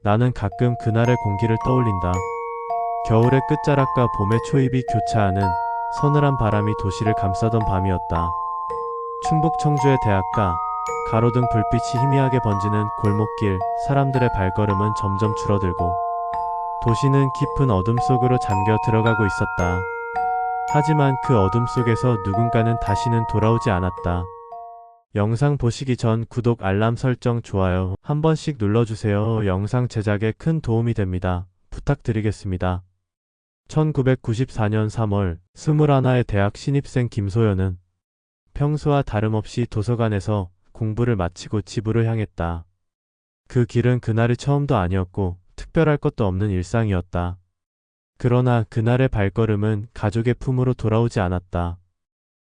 나는 가끔 그날의 공기를 떠올린다. 겨울의 끝자락과 봄의 초입이 교차하는 서늘한 바람이 도시를 감싸던 밤이었다. 충북 청주의 대학가, 가로등 불빛이 희미하게 번지는 골목길, 사람들의 발걸음은 점점 줄어들고 도시는 깊은 어둠 속으로 잠겨 들어가고 있었다. 하지만 그 어둠 속에서 누군가는 다시는 돌아오지 않았다. 영상 보시기 전 구독, 알람 설정, 좋아요 한 번씩 눌러주세요. 영상 제작에 큰 도움이 됩니다. 부탁드리겠습니다. 1994년 3월 21의 대학 신입생 김소연은 평소와 다름없이 도서관에서 공부를 마치고 집으로 향했다. 그 길은 그날이 처음도 아니었고 특별할 것도 없는 일상이었다. 그러나 그날의 발걸음은 가족의 품으로 돌아오지 않았다.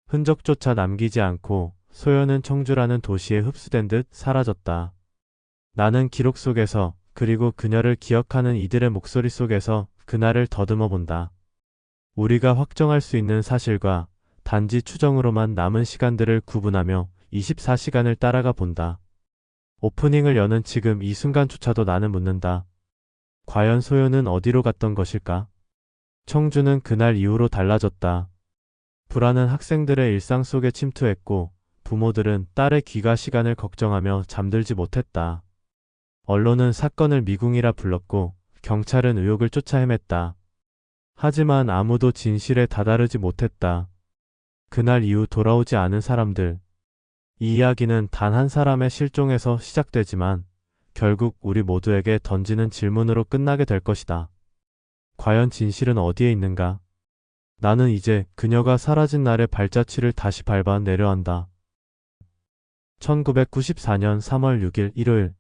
흔적조차 남기지 않고 소연은 청주라는 도시에 흡수된 듯 사라졌다. 나는 기록 속에서, 그리고 그녀를 기억하는 이들의 목소리 속에서 그날을 더듬어 본다. 우리가 확정할 수 있는 사실과 단지 추정으로만 남은 시간들을 구분하며 24시간을 따라가 본다. 오프닝을 여는 지금 이 순간조차도 나는 묻는다. 과연 소연은 어디로 갔던 것일까? 청주는 그날 이후로 달라졌다. 불안은 학생들의 일상 속에 침투했고 부모들은 딸의 귀가 시간을 걱정하며 잠들지 못했다. 언론은 사건을 미궁이라 불렀고 경찰은 의혹을 쫓아 헤맸다. 하지만 아무도 진실에 다다르지 못했다. 그날 이후 돌아오지 않은 사람들. 이 이야기는 단 한 사람의 실종에서 시작되지만 결국 우리 모두에게 던지는 질문으로 끝나게 될 것이다. 과연 진실은 어디에 있는가? 나는 이제 그녀가 사라진 날의 발자취를 다시 밟아 내려 한다. 1994년 3월 6일 일요일.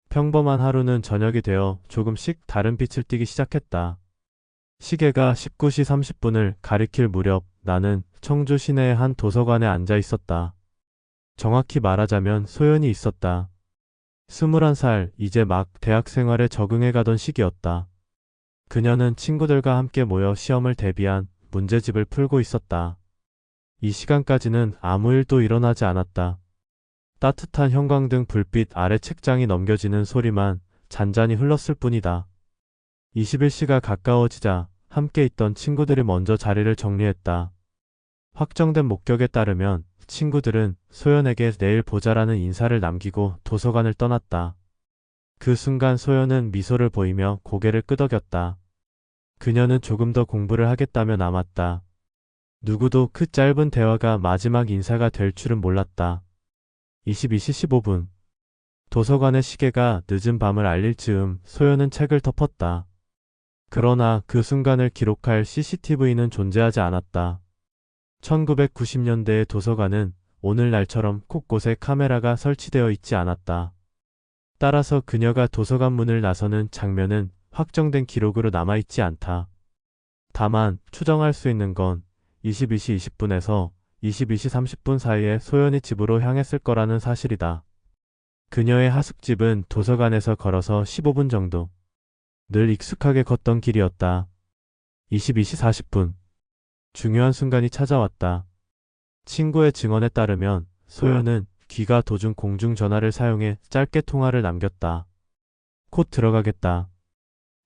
평범한 하루는 저녁이 되어 조금씩 다른 빛을 띠기 시작했다. 시계가 19시 30분을 가리킬 무렵 나는 청주 시내의 한 도서관에 앉아 있었다. 정확히 말하자면 소연이 있었다. 21살, 이제 막 대학 생활에 적응해 가던 시기였다. 그녀는 친구들과 함께 모여 시험을 대비한 문제집을 풀고 있었다. 이 시간까지는 아무 일도 일어나지 않았다. 따뜻한 형광등 불빛 아래 책장이 넘겨지는 소리만 잔잔히 흘렀을 뿐이다. 21시가 가까워지자 함께 있던 친구들이 먼저 자리를 정리했다. 확정된 목격에 따르면 친구들은 소연에게 내일 보자라는 인사를 남기고 도서관을 떠났다. 그 순간 소연은 미소를 보이며 고개를 끄덕였다. 그녀는 조금 더 공부를 하겠다며 남았다. 누구도 그 짧은 대화가 마지막 인사가 될 줄은 몰랐다. 22시 15분. 도서관의 시계가 늦은 밤을 알릴 즈음 소연은 책을 덮었다. 그러나 그 순간을 기록할 CCTV는 존재하지 않았다. 1990년대의 도서관은 오늘날처럼 곳곳에 카메라가 설치되어 있지 않았다. 따라서 그녀가 도서관 문을 나서는 장면은 확정된 기록으로 남아있지 않다. 다만 추정할 수 있는 건 22시 20분에서 22시 30분 사이에 소연이 집으로 향했을 거라는 사실이다. 그녀의 하숙집은 도서관에서 걸어서 15분 정도. 늘 익숙하게 걷던 길이었다. 22시 40분. 중요한 순간이 찾아왔다. 친구의 증언에 따르면 소연은 귀가 도중 공중전화를 사용해 짧게 통화를 남겼다. 곧 들어가겠다.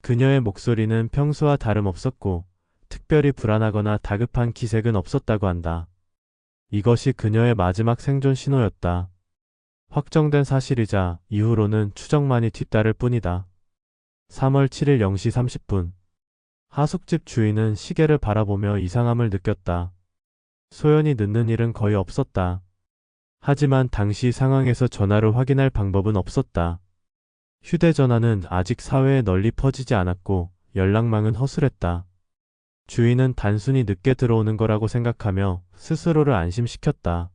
그녀의 목소리는 평소와 다름없었고 특별히 불안하거나 다급한 기색은 없었다고 한다. 이것이 그녀의 마지막 생존 신호였다. 확정된 사실이자 이후로는 추정만이 뒤따를 뿐이다. 3월 7일 0시 30분. 하숙집 주인은 시계를 바라보며 이상함을 느꼈다. 소연이 늦는 일은 거의 없었다. 하지만 당시 상황에서 전화를 확인할 방법은 없었다. 휴대전화는 아직 사회에 널리 퍼지지 않았고 연락망은 허술했다. 주인은 단순히 늦게 들어오는 거라고 생각하며 스스로를 안심시켰다.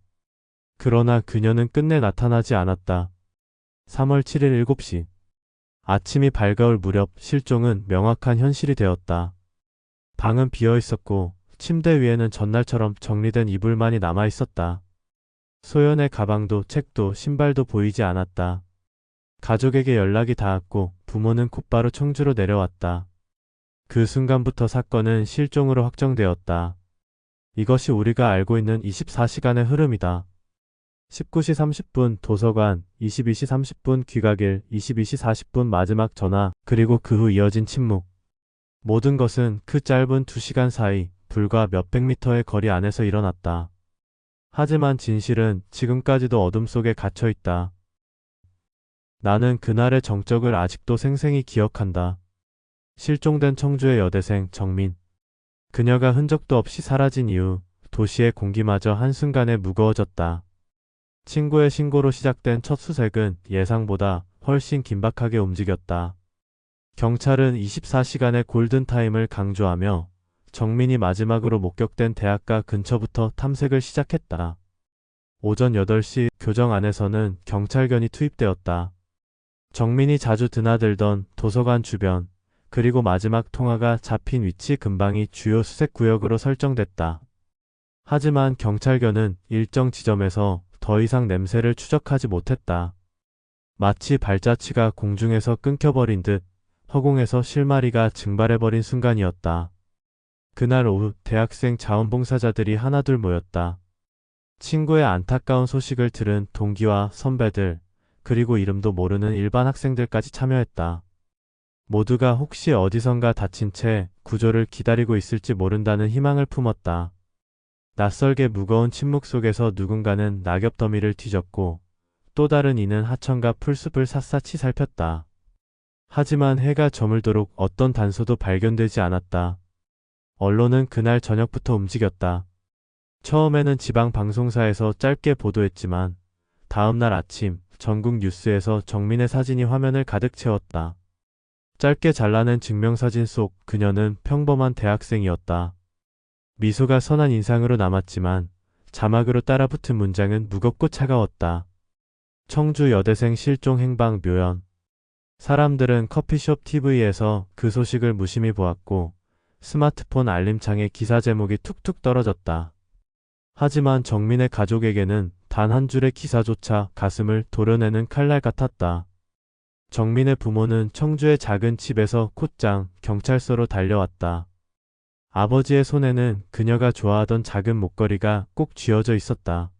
그러나 그녀는 끝내 나타나지 않았다. 3월 7일 7시. 아침이 밝아올 무렵 실종은 명확한 현실이 되었다. 방은 비어 있었고 침대 위에는 전날처럼 정리된 이불만이 남아 있었다. 소연의 가방도 책도 신발도 보이지 않았다. 가족에게 연락이 닿았고 부모는 곧바로 청주로 내려왔다. 그 순간부터 사건은 실종으로 확정되었다. 이것이 우리가 알고 있는 24시간의 흐름이다. 19시 30분 도서관, 22시 30분 귀가길, 22시 40분 마지막 전화, 그리고 그 후 이어진 침묵. 모든 것은 그 짧은 2시간 사이 불과 몇백 미터의 거리 안에서 일어났다. 하지만 진실은 지금까지도 어둠 속에 갇혀 있다. 나는 그날의 정적을 아직도 생생히 기억한다. 실종된 청주의 여대생 정민. 그녀가 흔적도 없이 사라진 이후 도시의 공기마저 한순간에 무거워졌다. 친구의 신고로 시작된 첫 수색은 예상보다 훨씬 긴박하게 움직였다. 경찰은 24시간의 골든타임을 강조하며 정민이 마지막으로 목격된 대학가 근처부터 탐색을 시작했다. 오전 8시 교정 안에서는 경찰견이 투입되었다. 정민이 자주 드나들던 도서관 주변, 그리고 마지막 통화가 잡힌 위치 근방이 주요 수색 구역으로 설정됐다. 하지만 경찰견은 일정 지점에서 더 이상 냄새를 추적하지 못했다. 마치 발자취가 공중에서 끊겨버린 듯 허공에서 실마리가 증발해버린 순간이었다. 그날 오후 대학생 자원봉사자들이 하나둘 모였다. 친구의 안타까운 소식을 들은 동기와 선배들, 그리고 이름도 모르는 일반 학생들까지 참여했다. 모두가 혹시 어디선가 다친 채 구조를 기다리고 있을지 모른다는 희망을 품었다. 낯설게 무거운 침묵 속에서 누군가는 낙엽 더미를 뒤졌고 또 다른 이는 하천과 풀숲을 샅샅이 살폈다. 하지만 해가 저물도록 어떤 단서도 발견되지 않았다. 언론은 그날 저녁부터 움직였다. 처음에는 지방 방송사에서 짧게 보도했지만 다음날 아침 전국 뉴스에서 정민의 사진이 화면을 가득 채웠다. 짧게 잘라낸 증명사진 속 그녀는 평범한 대학생이었다. 미소가 선한 인상으로 남았지만 자막으로 따라붙은 문장은 무겁고 차가웠다. 청주 여대생 실종 행방 묘연. 사람들은 커피숍 TV에서 그 소식을 무심히 보았고 스마트폰 알림창에 기사 제목이 툭툭 떨어졌다. 하지만 정민의 가족에게는 단 한 줄의 기사조차 가슴을 도려내는 칼날 같았다. 정민의 부모는 청주의 작은 집에서 곧장 경찰서로 달려왔다. 아버지의 손에는 그녀가 좋아하던 작은 목걸이가 꼭 쥐어져 있었다.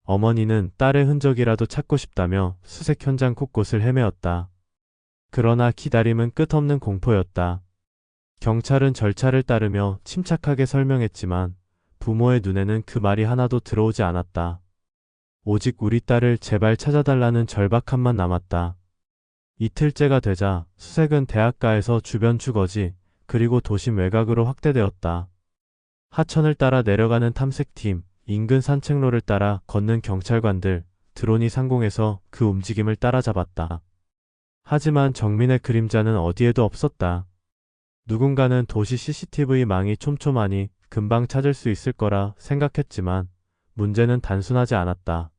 어머니는 딸의 흔적이라도 찾고 싶다며 수색 현장 곳곳을 헤매었다. 그러나 기다림은 끝없는 공포였다. 경찰은 절차를 따르며 침착하게 설명했지만 부모의 눈에는 그 말이 하나도 들어오지 않았다. 오직 우리 딸을 제발 찾아달라는 절박함만 남았다. 이틀째가 되자 수색은 대학가에서 주변 주거지 그리고 도심 외곽으로 확대되었다. 하천을 따라 내려가는 탐색팀, 인근 산책로를 따라 걷는 경찰관들, 드론이 상공에서 그 움직임을 따라잡았다. 하지만 정민의 그림자는 어디에도 없었다. 누군가는 도시 CCTV망이 촘촘하니 금방 찾을 수 있을 거라 생각했지만 문제는 단순하지 않았다.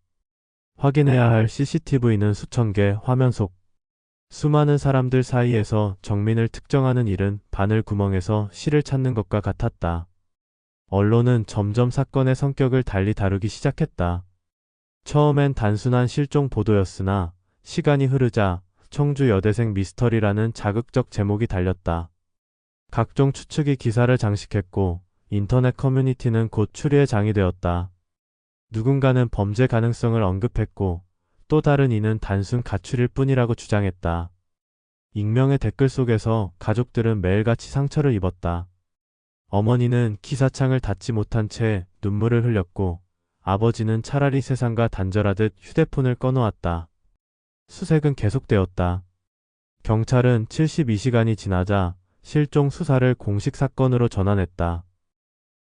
확인해야 할 CCTV는 수천 개 화면 속. 수많은 사람들 사이에서 정민을 특정하는 일은 바늘 구멍에서 실을 찾는 것과 같았다. 언론은 점점 사건의 성격을 달리 다루기 시작했다. 처음엔 단순한 실종 보도였으나 시간이 흐르자 청주 여대생 미스터리라는 자극적 제목이 달렸다. 각종 추측이 기사를 장식했고 인터넷 커뮤니티는 곧 추리의 장이 되었다. 누군가는 범죄 가능성을 언급했고 또 다른 이는 단순 가출일 뿐이라고 주장했다. 익명의 댓글 속에서 가족들은 매일같이 상처를 입었다. 어머니는 기사창을 닫지 못한 채 눈물을 흘렸고 아버지는 차라리 세상과 단절하듯 휴대폰을 꺼놓았다. 수색은 계속되었다. 경찰은 72시간이 지나자 실종 수사를 공식 사건으로 전환했다.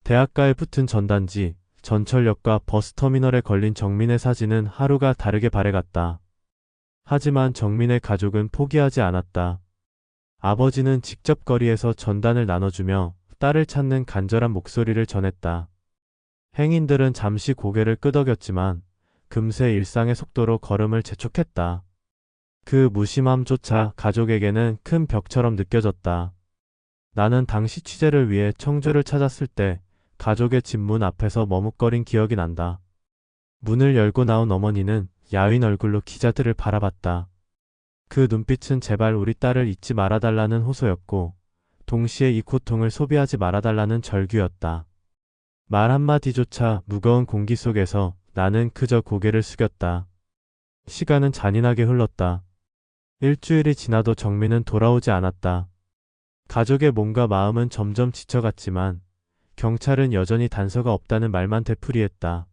대학가에 붙은 전단지, 전철역과 버스터미널에 걸린 정민의 사진은 하루가 다르게 발해갔다. 하지만 정민의 가족은 포기하지 않았다. 아버지는 직접 거리에서 전단을 나눠주며 딸을 찾는 간절한 목소리를 전했다. 행인들은 잠시 고개를 끄덕였지만 금세 일상의 속도로 걸음을 재촉했다. 그 무심함조차 가족에게는 큰 벽처럼 느껴졌다. 나는 당시 취재를 위해 청주를 찾았을 때 가족의 집 문 앞에서 머뭇거린 기억이 난다. 문을 열고 나온 어머니는 야윈 얼굴로 기자들을 바라봤다. 그 눈빛은 제발 우리 딸을 잊지 말아달라는 호소였고 동시에 이 고통을 소비하지 말아달라는 절규였다. 말 한마디조차 무거운 공기 속에서 나는 그저 고개를 숙였다. 시간은 잔인하게 흘렀다. 일주일이 지나도 정민은 돌아오지 않았다. 가족의 몸과 마음은 점점 지쳐갔지만 경찰은 여전히 단서가 없다는 말만 되풀이했다.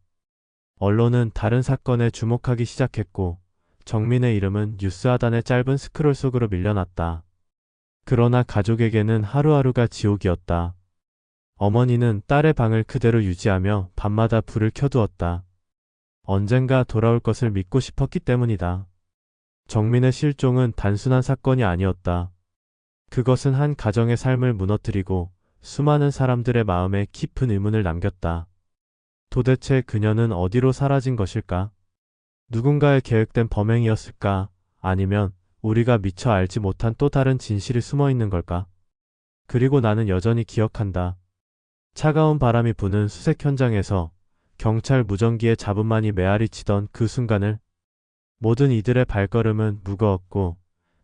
언론은 다른 사건에 주목하기 시작했고 정민의 이름은 뉴스 하단의 짧은 스크롤 속으로 밀려났다. 그러나 가족에게는 하루하루가 지옥이었다. 어머니는 딸의 방을 그대로 유지하며 밤마다 불을 켜두었다. 언젠가 돌아올 것을 믿고 싶었기 때문이다. 정민의 실종은 단순한 사건이 아니었다. 그것은 한 가정의 삶을 무너뜨리고 수많은 사람들의 마음에 깊은 의문을 남겼다. 도대체 그녀는 어디로 사라진 것일까? 누군가의 계획된 범행이었을까? 아니면 우리가 미처 알지 못한 또 다른 진실이 숨어 있는 걸까? 그리고 나는 여전히 기억한다. 차가운 바람이 부는 수색 현장에서 경찰 무전기의 잡음만이 메아리 치던 그 순간을. 모든 이들의 발걸음은 무거웠고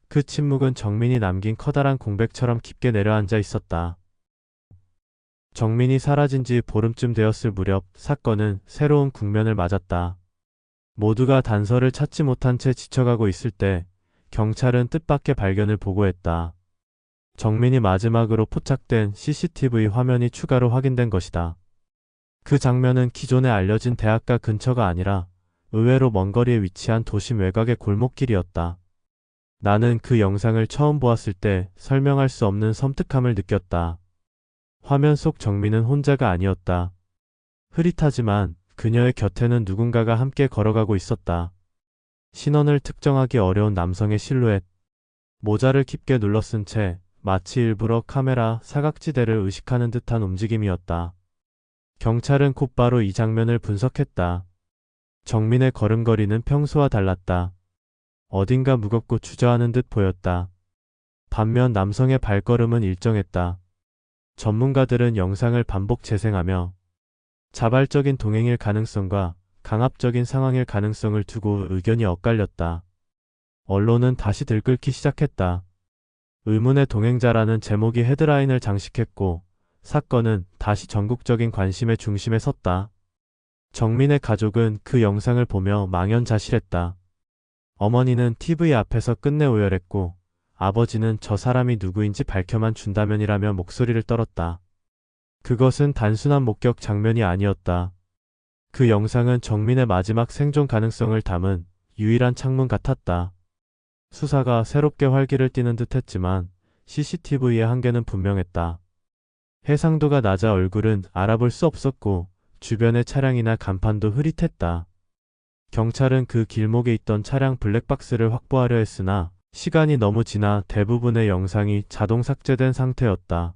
그 침묵은 정민이 남긴 커다란 공백처럼 깊게 내려앉아 있었다. 정민이 사라진 지 보름쯤 되었을 무렵 사건은 새로운 국면을 맞았다. 모두가 단서를 찾지 못한 채 지쳐가고 있을 때 경찰은 뜻밖의 발견을 보고했다. 정민이 마지막으로 포착된 CCTV 화면이 추가로 확인된 것이다. 그 장면은 기존에 알려진 대학가 근처가 아니라 의외로 먼 거리에 위치한 도심 외곽의 골목길이었다. 나는 그 영상을 처음 보았을 때 설명할 수 없는 섬뜩함을 느꼈다. 화면 속 정민은 혼자가 아니었다. 흐릿하지만 그녀의 곁에는 누군가가 함께 걸어가고 있었다. 신원을 특정하기 어려운 남성의 실루엣. 모자를 깊게 눌러 쓴 채 마치 일부러 카메라 사각지대를 의식하는 듯한 움직임이었다. 경찰은 곧바로 이 장면을 분석했다. 정민의 걸음걸이는 평소와 달랐다. 어딘가 무겁고 주저하는 듯 보였다. 반면 남성의 발걸음은 일정했다. 전문가들은 영상을 반복 재생하며 자발적인 동행일 가능성과 강압적인 상황일 가능성을 두고 의견이 엇갈렸다. 언론은 다시 들끓기 시작했다. 의문의 동행자라는 제목이 헤드라인을 장식했고 사건은 다시 전국적인 관심의 중심에 섰다. 정민의 가족은 그 영상을 보며 망연자실했다. 어머니는 TV 앞에서 끝내 오열했고 아버지는 저 사람이 누구인지 밝혀만 준다면이라며 목소리를 떨었다. 그것은 단순한 목격 장면이 아니었다. 그 영상은 정민의 마지막 생존 가능성을 담은 유일한 창문 같았다. 수사가 새롭게 활기를 띠는 듯 했지만 CCTV의 한계는 분명했다. 해상도가 낮아 얼굴은 알아볼 수 없었고 주변의 차량이나 간판도 흐릿했다. 경찰은 그 길목에 있던 차량 블랙박스를 확보하려 했으나 시간이 너무 지나 대부분의 영상이 자동 삭제된 상태였다.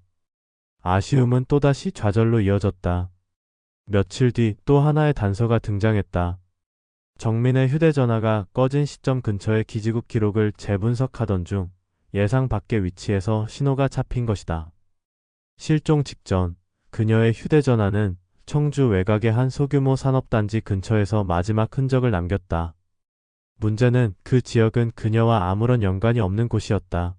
아쉬움은 또다시 좌절로 이어졌다. 며칠 뒤 또 하나의 단서가 등장했다. 정민의 휴대전화가 꺼진 시점 근처의 기지국 기록을 재분석하던 중 예상 밖의 위치에서 신호가 잡힌 것이다. 실종 직전 그녀의 휴대전화는 청주 외곽의 한 소규모 산업단지 근처에서 마지막 흔적을 남겼다. 문제는 그 지역은 그녀와 아무런 연관이 없는 곳이었다.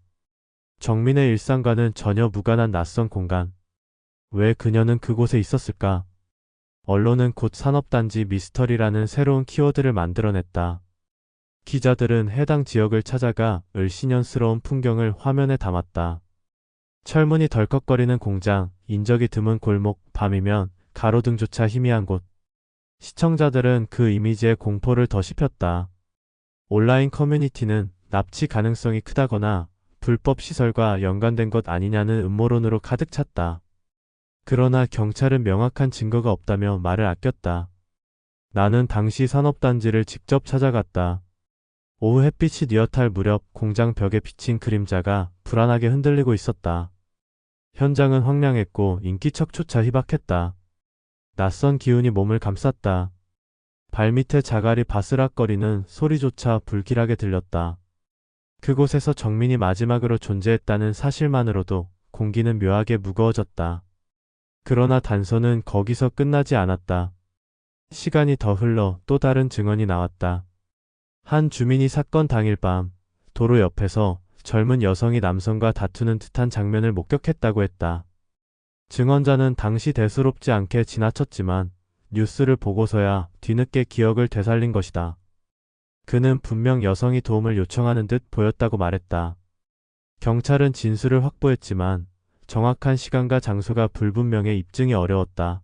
정민의 일상과는 전혀 무관한 낯선 공간. 왜 그녀는 그곳에 있었을까? 언론은 곧 산업단지 미스터리라는 새로운 키워드를 만들어냈다. 기자들은 해당 지역을 찾아가 을씨년스러운 풍경을 화면에 담았다. 철문이 덜컥거리는 공장, 인적이 드문 골목, 밤이면 가로등조차 희미한 곳. 시청자들은 그 이미지에 공포를 더 씹혔다. 온라인 커뮤니티는 납치 가능성이 크다거나 불법 시설과 연관된 것 아니냐는 음모론으로 가득 찼다. 그러나 경찰은 명확한 증거가 없다며 말을 아꼈다. 나는 당시 산업단지를 직접 찾아갔다. 오후 햇빛이 뉘어탈 무렵 공장 벽에 비친 그림자가 불안하게 흔들리고 있었다. 현장은 황량했고 인기척조차 희박했다. 낯선 기운이 몸을 감쌌다. 발밑에 자갈이 바스락거리는 소리조차 불길하게 들렸다. 그곳에서 정민이 마지막으로 존재했다는 사실만으로도 공기는 묘하게 무거워졌다. 그러나 단서는 거기서 끝나지 않았다. 시간이 더 흘러 또 다른 증언이 나왔다. 한 주민이 사건 당일 밤 도로 옆에서 젊은 여성이 남성과 다투는 듯한 장면을 목격했다고 했다. 증언자는 당시 대수롭지 않게 지나쳤지만 뉴스를 보고서야 뒤늦게 기억을 되살린 것이다. 그는 분명 여성이 도움을 요청하는 듯 보였다고 말했다. 경찰은 진술을 확보했지만 정확한 시간과 장소가 불분명해 입증이 어려웠다.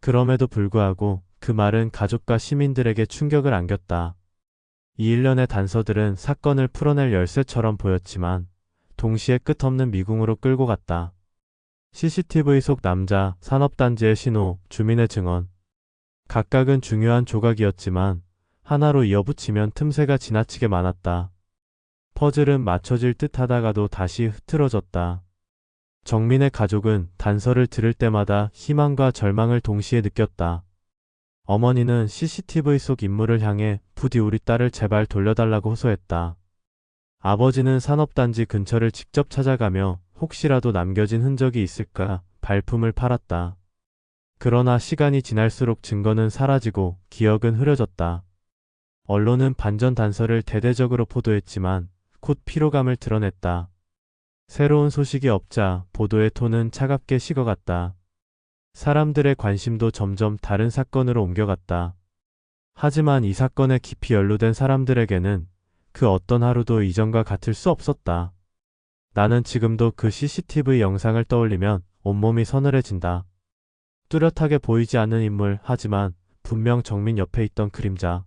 그럼에도 불구하고 그 말은 가족과 시민들에게 충격을 안겼다. 이 일련의 단서들은 사건을 풀어낼 열쇠처럼 보였지만 동시에 끝없는 미궁으로 끌고 갔다. CCTV 속 남자, 산업단지의 신호, 주민의 증언. 각각은 중요한 조각이었지만 하나로 이어붙이면 틈새가 지나치게 많았다. 퍼즐은 맞춰질 듯 하다가도 다시 흐트러졌다. 정민의 가족은 단서를 들을 때마다 희망과 절망을 동시에 느꼈다. 어머니는 CCTV 속 인물을 향해 부디 우리 딸을 제발 돌려달라고 호소했다. 아버지는 산업단지 근처를 직접 찾아가며 혹시라도 남겨진 흔적이 있을까 발품을 팔았다. 그러나 시간이 지날수록 증거는 사라지고 기억은 흐려졌다. 언론은 반전 단서를 대대적으로 보도했지만 곧 피로감을 드러냈다. 새로운 소식이 없자 보도의 톤은 차갑게 식어갔다. 사람들의 관심도 점점 다른 사건으로 옮겨갔다. 하지만 이 사건에 깊이 연루된 사람들에게는 그 어떤 하루도 이전과 같을 수 없었다. 나는 지금도 그 CCTV 영상을 떠올리면 온몸이 서늘해진다. 뚜렷하게 보이지 않는 인물, 하지만 분명 정민 옆에 있던 그림자.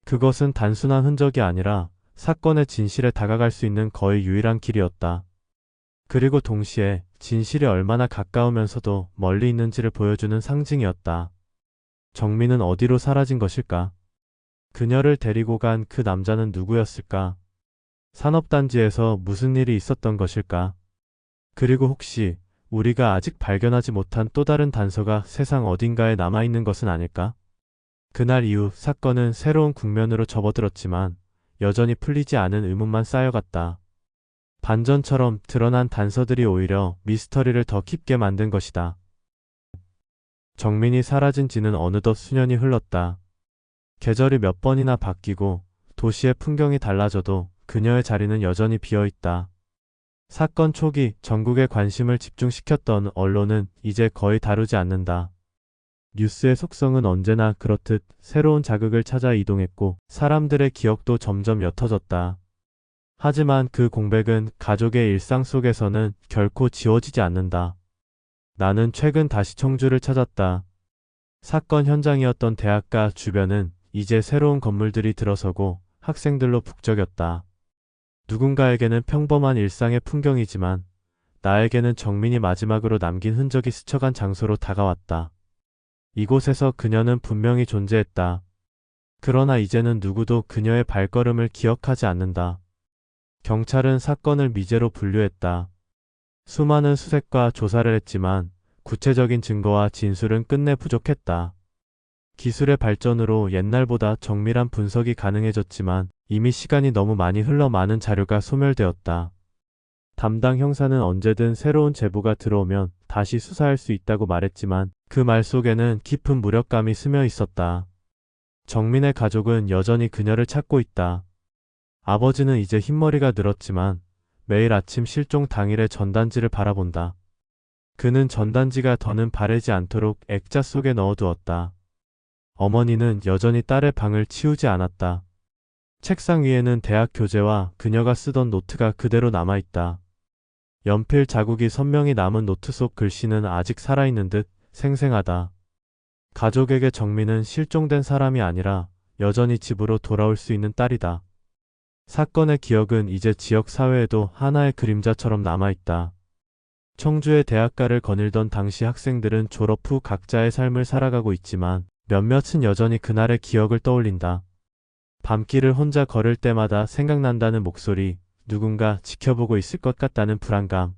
그것은 단순한 흔적이 아니라 사건의 진실에 다가갈 수 있는 거의 유일한 길이었다. 그리고 동시에 진실이 얼마나 가까우면서도 멀리 있는지를 보여주는 상징이었다. 정민은 어디로 사라진 것일까? 그녀를 데리고 간 그 남자는 누구였을까? 산업단지에서 무슨 일이 있었던 것일까? 그리고 혹시 우리가 아직 발견하지 못한 또 다른 단서가 세상 어딘가에 남아있는 것은 아닐까? 그날 이후 사건은 새로운 국면으로 접어들었지만 여전히 풀리지 않은 의문만 쌓여갔다. 반전처럼 드러난 단서들이 오히려 미스터리를 더 깊게 만든 것이다. 정민이 사라진 지는 어느덧 수년이 흘렀다. 계절이 몇 번이나 바뀌고 도시의 풍경이 달라져도 그녀의 자리는 여전히 비어있다. 사건 초기 전국의 관심을 집중시켰던 언론은 이제 거의 다루지 않는다. 뉴스의 속성은 언제나 그렇듯 새로운 자극을 찾아 이동했고 사람들의 기억도 점점 옅어졌다. 하지만 그 공백은 가족의 일상 속에서는 결코 지워지지 않는다. 나는 최근 다시 청주를 찾았다. 사건 현장이었던 대학가 주변은 이제 새로운 건물들이 들어서고 학생들로 북적였다. 누군가에게는 평범한 일상의 풍경이지만 나에게는 정민이 마지막으로 남긴 흔적이 스쳐간 장소로 다가왔다. 이곳에서 그녀는 분명히 존재했다. 그러나 이제는 누구도 그녀의 발걸음을 기억하지 않는다. 경찰은 사건을 미제로 분류했다. 수많은 수색과 조사를 했지만 구체적인 증거와 진술은 끝내 부족했다. 기술의 발전으로 옛날보다 정밀한 분석이 가능해졌지만 이미 시간이 너무 많이 흘러 많은 자료가 소멸되었다. 담당 형사는 언제든 새로운 제보가 들어오면 다시 수사할 수 있다고 말했지만 그 말 속에는 깊은 무력감이 스며 있었다. 정민의 가족은 여전히 그녀를 찾고 있다. 아버지는 이제 흰머리가 늘었지만 매일 아침 실종 당일의 전단지를 바라본다. 그는 전단지가 더는 바래지 않도록 액자 속에 넣어두었다. 어머니는 여전히 딸의 방을 치우지 않았다. 책상 위에는 대학 교재와 그녀가 쓰던 노트가 그대로 남아있다. 연필 자국이 선명히 남은 노트 속 글씨는 아직 살아있는 듯 생생하다. 가족에게 정민은 실종된 사람이 아니라 여전히 집으로 돌아올 수 있는 딸이다. 사건의 기억은 이제 지역 사회에도 하나의 그림자처럼 남아있다. 청주의 대학가를 거닐던 당시 학생들은 졸업 후 각자의 삶을 살아가고 있지만 몇몇은 여전히 그날의 기억을 떠올린다. 밤길을 혼자 걸을 때마다 생각난다는 목소리, 누군가 지켜보고 있을 것 같다는 불안감.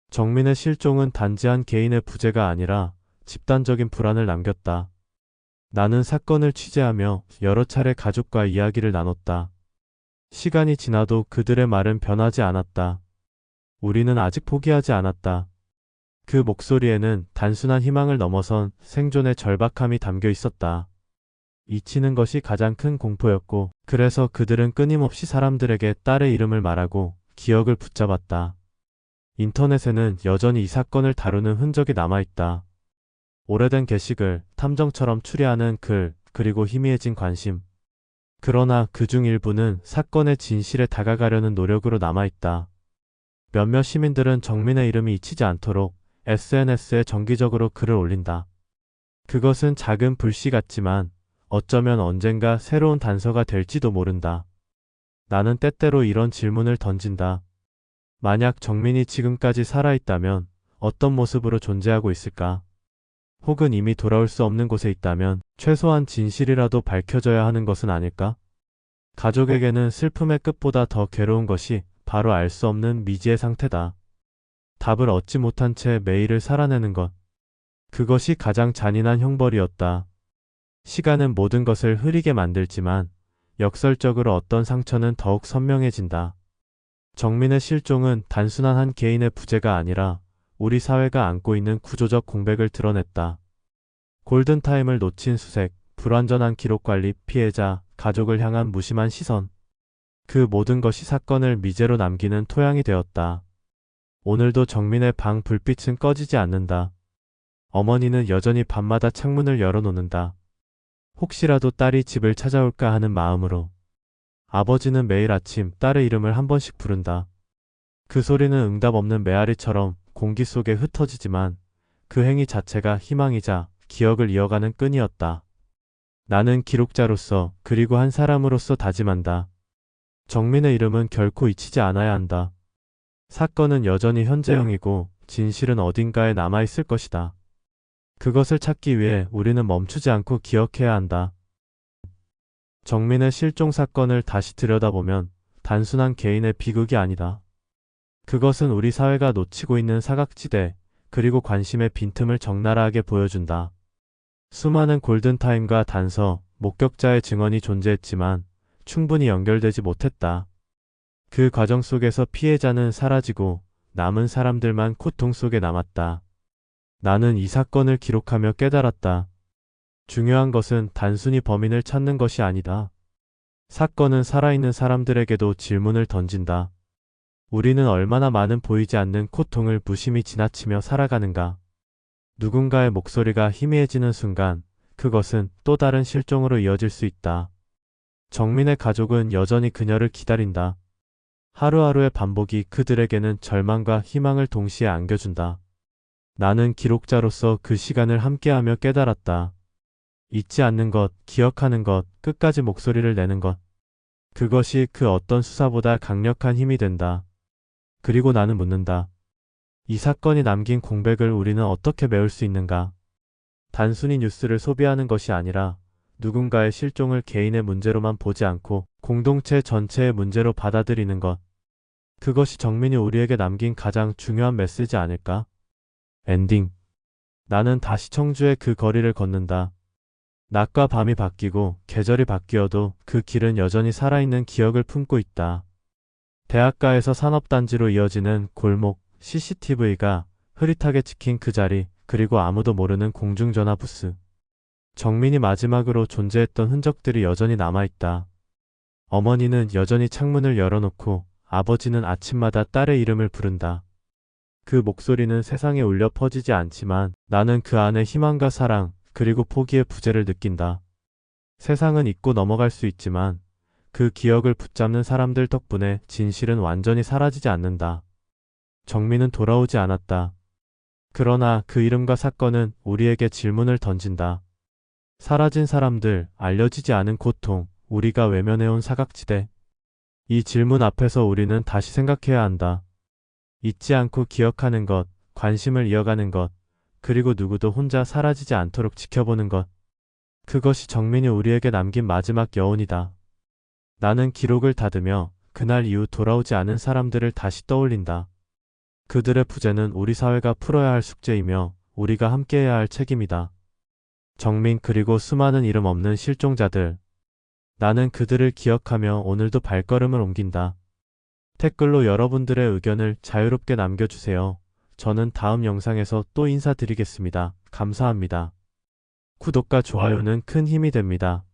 정민의 실종은 단지 한 개인의 부재가 아니라 집단적인 불안을 남겼다. 나는 사건을 취재하며 여러 차례 가족과 이야기를 나눴다. 시간이 지나도 그들의 말은 변하지 않았다. 우리는 아직 포기하지 않았다. 그 목소리에는 단순한 희망을 넘어선 생존의 절박함이 담겨 있었다. 잊히는 것이 가장 큰 공포였고, 그래서 그들은 끊임없이 사람들에게 딸의 이름을 말하고 기억을 붙잡았다. 인터넷에는 여전히 이 사건을 다루는 흔적이 남아있다. 오래된 게시글, 탐정처럼 추리하는 글, 그리고 희미해진 관심. 그러나 그중 일부는 사건의 진실에 다가가려는 노력으로 남아있다. 몇몇 시민들은 정민의 이름이 잊히지 않도록 SNS에 정기적으로 글을 올린다. 그것은 작은 불씨 같지만 어쩌면 언젠가 새로운 단서가 될지도 모른다. 나는 때때로 이런 질문을 던진다. 만약 정민이 지금까지 살아있다면 어떤 모습으로 존재하고 있을까? 혹은 이미 돌아올 수 없는 곳에 있다면 최소한 진실이라도 밝혀져야 하는 것은 아닐까? 가족에게는 슬픔의 끝보다 더 괴로운 것이 바로 알 수 없는 미지의 상태다. 답을 얻지 못한 채 매일을 살아내는 것. 그것이 가장 잔인한 형벌이었다. 시간은 모든 것을 흐리게 만들지만 역설적으로 어떤 상처는 더욱 선명해진다. 정민의 실종은 단순한 한 개인의 부재가 아니라 우리 사회가 안고 있는 구조적 공백을 드러냈다. 골든타임을 놓친 수색, 불완전한 기록관리, 피해자, 가족을 향한 무심한 시선. 그 모든 것이 사건을 미제로 남기는 토양이 되었다. 오늘도 정민의 방 불빛은 꺼지지 않는다. 어머니는 여전히 밤마다 창문을 열어놓는다. 혹시라도 딸이 집을 찾아올까 하는 마음으로. 아버지는 매일 아침 딸의 이름을 한 번씩 부른다. 그 소리는 응답 없는 메아리처럼 공기 속에 흩어지지만 그 행위 자체가 희망이자 기억을 이어가는 끈이었다. 나는 기록자로서 그리고 한 사람으로서 다짐한다. 정민의 이름은 결코 잊히지 않아야 한다. 사건은 여전히 현재형이고 진실은 어딘가에 남아있을 것이다. 그것을 찾기 위해 우리는 멈추지 않고 기억해야 한다. 정민의 실종 사건을 다시 들여다보면 단순한 개인의 비극이 아니다. 그것은 우리 사회가 놓치고 있는 사각지대, 그리고 관심의 빈틈을 적나라하게 보여준다. 수많은 골든타임과 단서, 목격자의 증언이 존재했지만 충분히 연결되지 못했다. 그 과정 속에서 피해자는 사라지고 남은 사람들만 고통 속에 남았다. 나는 이 사건을 기록하며 깨달았다. 중요한 것은 단순히 범인을 찾는 것이 아니다. 사건은 살아있는 사람들에게도 질문을 던진다. 우리는 얼마나 많은 보이지 않는 고통을 무심히 지나치며 살아가는가? 누군가의 목소리가 희미해지는 순간 그것은 또 다른 실종으로 이어질 수 있다. 정민의 가족은 여전히 그녀를 기다린다. 하루하루의 반복이 그들에게는 절망과 희망을 동시에 안겨준다. 나는 기록자로서 그 시간을 함께하며 깨달았다. 잊지 않는 것, 기억하는 것, 끝까지 목소리를 내는 것. 그것이 그 어떤 수사보다 강력한 힘이 된다. 그리고 나는 묻는다. 이 사건이 남긴 공백을 우리는 어떻게 메울 수 있는가? 단순히 뉴스를 소비하는 것이 아니라 누군가의 실종을 개인의 문제로만 보지 않고 공동체 전체의 문제로 받아들이는 것. 그것이 정민이 우리에게 남긴 가장 중요한 메시지 아닐까? 엔딩. 나는 다시 청주의 그 거리를 걷는다. 낮과 밤이 바뀌고 계절이 바뀌어도 그 길은 여전히 살아있는 기억을 품고 있다. 대학가에서 산업단지로 이어지는 골목, CCTV가 흐릿하게 찍힌 그 자리, 그리고 아무도 모르는 공중전화 부스. 정민이 마지막으로 존재했던 흔적들이 여전히 남아있다. 어머니는 여전히 창문을 열어놓고 아버지는 아침마다 딸의 이름을 부른다. 그 목소리는 세상에 울려 퍼지지 않지만 나는 그 안에 희망과 사랑, 그리고 포기의 부재를 느낀다. 세상은 잊고 넘어갈 수 있지만 그 기억을 붙잡는 사람들 덕분에 진실은 완전히 사라지지 않는다. 정민은 돌아오지 않았다. 그러나 그 이름과 사건은 우리에게 질문을 던진다. 사라진 사람들, 알려지지 않은 고통, 우리가 외면해온 사각지대. 이 질문 앞에서 우리는 다시 생각해야 한다. 잊지 않고 기억하는 것, 관심을 이어가는 것, 그리고 누구도 혼자 사라지지 않도록 지켜보는 것. 그것이 정민이 우리에게 남긴 마지막 여운이다. 나는 기록을 닫으며 그날 이후 돌아오지 않은 사람들을 다시 떠올린다. 그들의 부재는 우리 사회가 풀어야 할 숙제이며 우리가 함께해야 할 책임이다. 정민 그리고 수많은 이름 없는 실종자들. 나는 그들을 기억하며 오늘도 발걸음을 옮긴다. 댓글로 여러분들의 의견을 자유롭게 남겨주세요. 저는 다음 영상에서 또 인사드리겠습니다. 감사합니다. 구독과 좋아요는 큰 힘이 됩니다.